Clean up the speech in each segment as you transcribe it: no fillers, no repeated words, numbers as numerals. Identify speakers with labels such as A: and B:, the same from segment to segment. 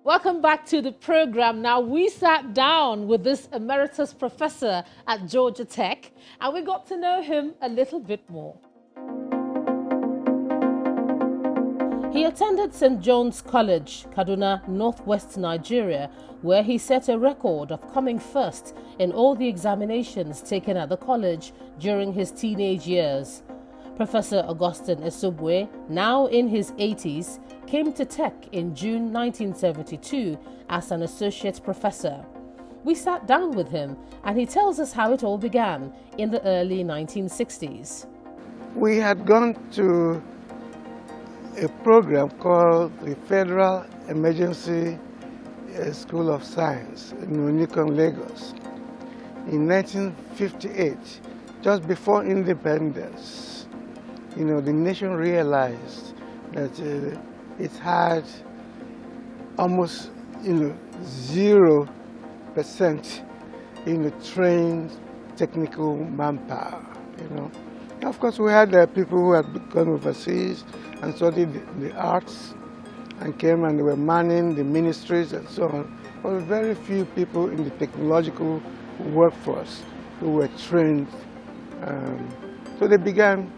A: Welcome back to the program. Now, we sat down with this emeritus professor at Georgia Tech and we got to know him a little bit more. He attended St. John's College, Kaduna, Northwest Nigeria, where he set a record of coming first in all the examinations taken at the college during his teenage years. Professor Augustine Esogbue, now in his 80s, came to Tech in June 1972 as an associate professor. We sat down with him and he tells us how it all began in the early 1960s.
B: We had gone to a program called the Federal Emergency School of Science in Unicom, Lagos in 1958, just before independence. The nation realized that it had almost 0% trained technical manpower. Of course, we had people who had gone overseas and studied the arts and came and they were manning the ministries and so on. But very few people in the technological workforce who were trained. So they began,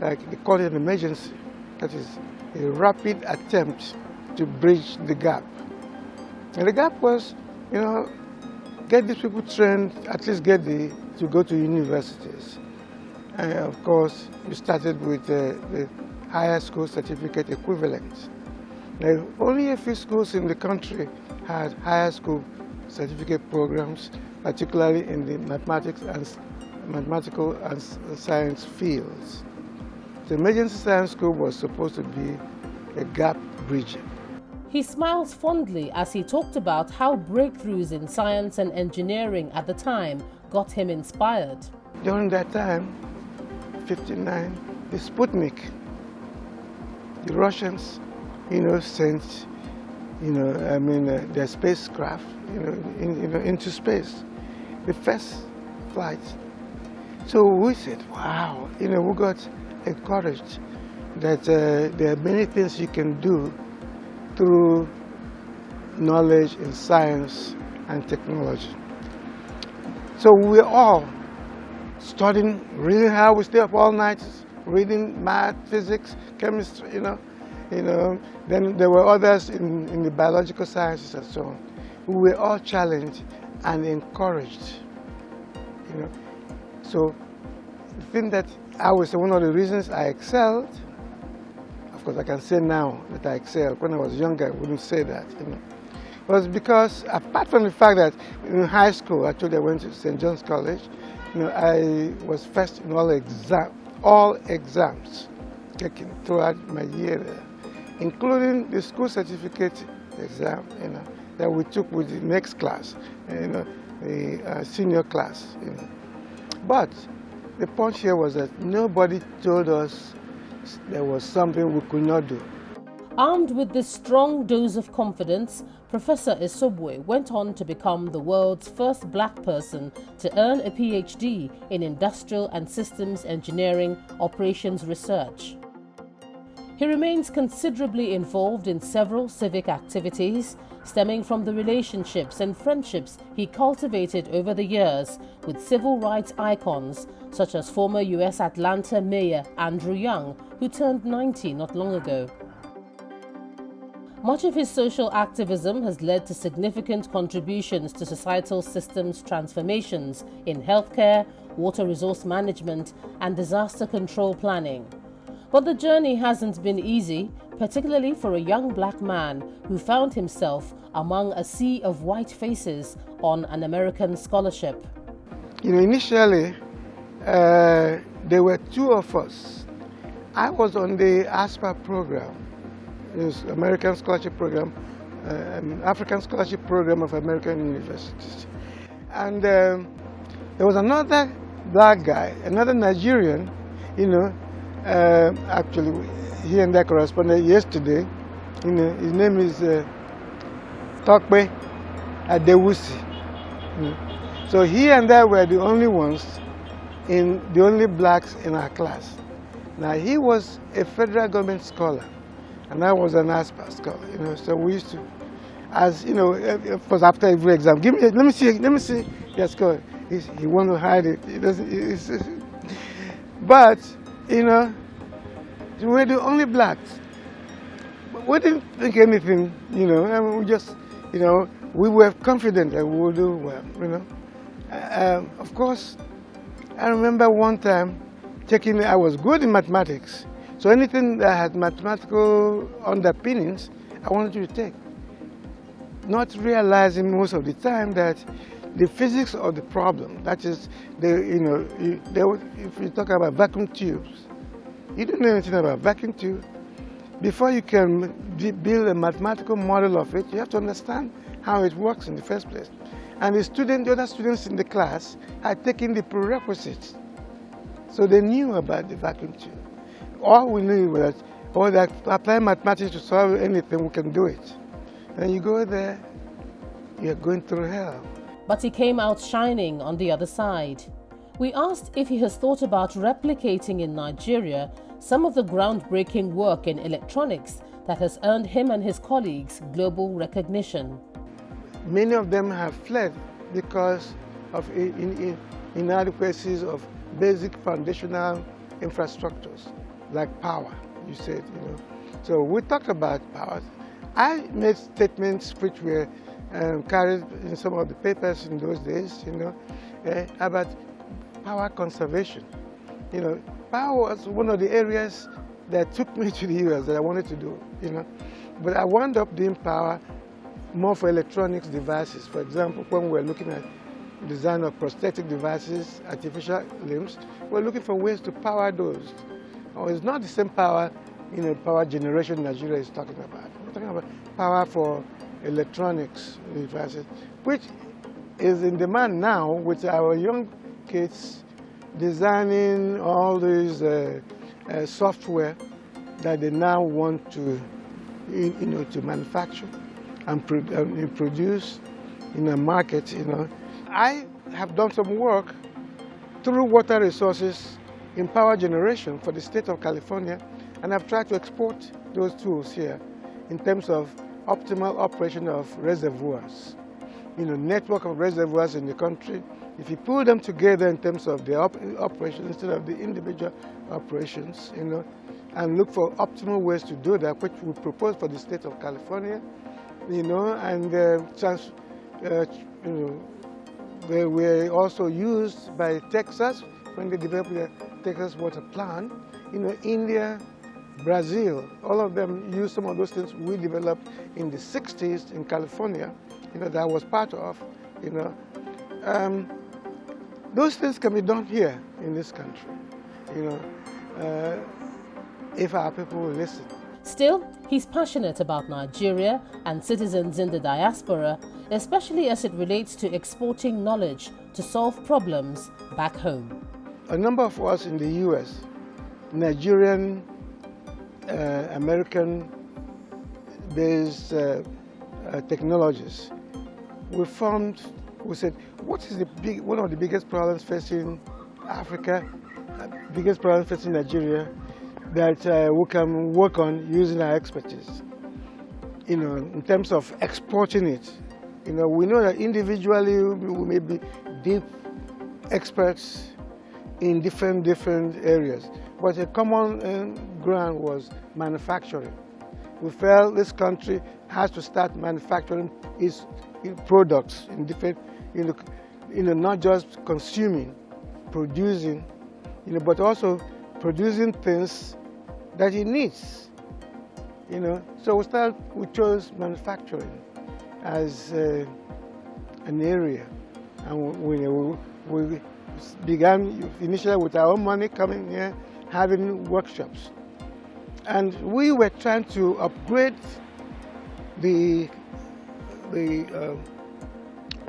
B: like they call it an emergency, that is a rapid attempt to bridge the gap. And the gap was, get these people trained, at least to go to universities. And of course, you started with the higher school certificate equivalent. Now, only a few schools in the country had higher school certificate programs, particularly in the mathematical and science fields. The emergency science school was supposed to be a gap bridger.
A: He smiles fondly as he talked about how breakthroughs in science and engineering at the time got him inspired.
B: During that time, 59, the Sputnik, the Russians, sent, their spacecraft, into space, the first flight. So we said, wow, we got encouraged that there are many things you can do through knowledge in science and technology. So we're all studying really hard. We stay up all night reading math, physics, chemistry, Then there were others in the biological sciences and so on. We were all challenged and encouraged, So the thing that I would say one of the reasons I excelled, of course I can say now that I excelled. When I was younger, I wouldn't say that, was because apart from the fact that in high school, actually I went to St. John's College, I was first in all exams taken throughout my year there, including the school certificate exam, that we took with the next class, the senior class, But the point here was that nobody told us there was something we could not do.
A: Armed with this strong dose of confidence, Professor Esogbue went on to become the world's first black person to earn a PhD in Industrial and Systems Engineering Operations Research. He remains considerably involved in several civic activities, stemming from the relationships and friendships he cultivated over the years with civil rights icons such as former U.S. Atlanta Mayor Andrew Young, who turned 90 not long ago. Much of his social activism has led to significant contributions to societal systems transformations in healthcare, water resource management, and disaster control planning. But the journey hasn't been easy, particularly for a young black man who found himself among a sea of white faces on an American scholarship.
B: Initially, there were two of us. I was on the ASPA program, American Scholarship Program, African Scholarship Program of American Universities. And there was another black guy, another Nigerian, actually, he and I corresponded yesterday. His name is Tokpe Adewusi. So he and I were the only ones, the only blacks in our class. Now he was a federal government scholar, and I was an ASPA scholar. So we used to, as you know, of course, after every exam, let me see your score. He want to hide it. He doesn't. But you know, we're the only blacks. We didn't think anything, you know. I mean, we just, you know, we were confident that we would do well, you know. Of course, I remember one time I was good in mathematics, so anything that had mathematical underpinnings, I wanted to take. Not realizing most of the time that the physics of the problem, that is, if you talk about vacuum tubes, you don't know anything about vacuum tubes. Before you can build a mathematical model of it, you have to understand how it works in the first place. And the other students in the class had taken the prerequisites. So they knew about the vacuum tube. All we knew was that apply mathematics to solve anything, we can do it. And you go there, you're going through hell.
A: But he came out shining on the other side. We asked if he has thought about replicating in Nigeria some of the groundbreaking work in electronics that has earned him and his colleagues global recognition.
B: Many of them have fled because of inadequacies of basic foundational infrastructures, like power, you said, you know. So we talked about power. I made statements which were carried in some of the papers in those days, you know, about power conservation. You know, power was one of the areas that took me to the US that I wanted to do, you know. But I wound up doing power more for electronics devices. For example, when we were looking at design of prosthetic devices, artificial limbs, we're looking for ways to power those. Oh, it's not the same power, you know, power generation Nigeria is talking about. We're talking about power for electronics devices, which is in demand now with our young kids designing all these software that they now want to, you know, to manufacture and produce in a market, you know. I have done some work through water resources in power generation for the state of California, and I've tried to export those tools here in terms of optimal operation of reservoirs. You know, network of reservoirs in the country. If you pull them together in terms of the operation instead of the individual operations, you know, and look for optimal ways to do that, which we propose for the state of California, you know, and you know, they were also used by Texas when they developed the Texas water plant. You know, India, Brazil, all of them use some of those things we developed in the 60s in California, you know, that I was part of, you know. Those things can be done here in this country, you know, if our people will listen.
A: Still, he's passionate about Nigeria and citizens in the diaspora, especially as it relates to exporting knowledge to solve problems back home.
B: A number of us in the US, Nigerian, American-based technologists, we said, what is one of the biggest problems facing Africa, biggest problems facing Nigeria, that we can work on using our expertise, you know, in terms of exporting it. You know, we know that individually we may be deep experts in different areas, but a common ground was manufacturing. We felt this country has to start manufacturing its products in different, you know, not just consuming, producing, you know, but also producing things that it needs, you know. So we chose manufacturing as an area, and we began initially with our own money coming here, having workshops, and we were trying to upgrade the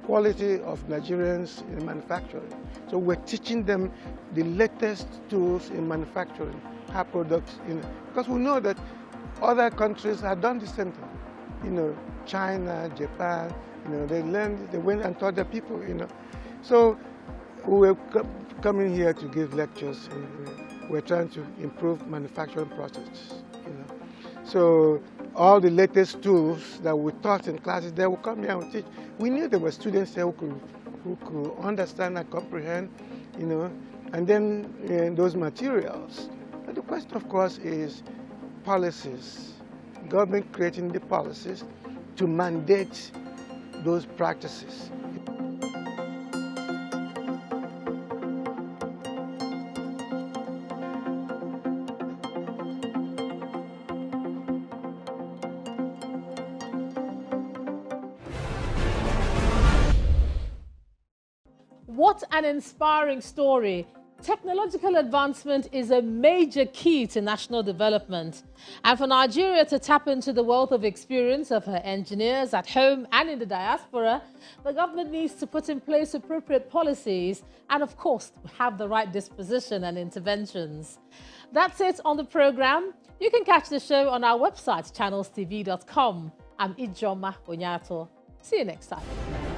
B: quality of Nigerians in manufacturing. So we're teaching them the latest tools in manufacturing, our products, because we know that other countries have done the same thing. You know, China, Japan, you know, they went and taught their people, you know. So we were coming here to give lectures, and we're trying to improve manufacturing processes, you know. So all the latest tools that we taught in classes, they would come here and teach. We knew there were students there who could understand and comprehend, you know, and then those materials. But the question, of course, is policies. Government creating the policies to mandate those practices.
A: What an inspiring story. Technological advancement is a major key to national development. And for Nigeria to tap into the wealth of experience of her engineers at home and in the diaspora, the government needs to put in place appropriate policies and, of course, have the right disposition and interventions. That's it on the program. You can catch the show on our website, channelstv.com. I'm Ijoma Onyato. See you next time.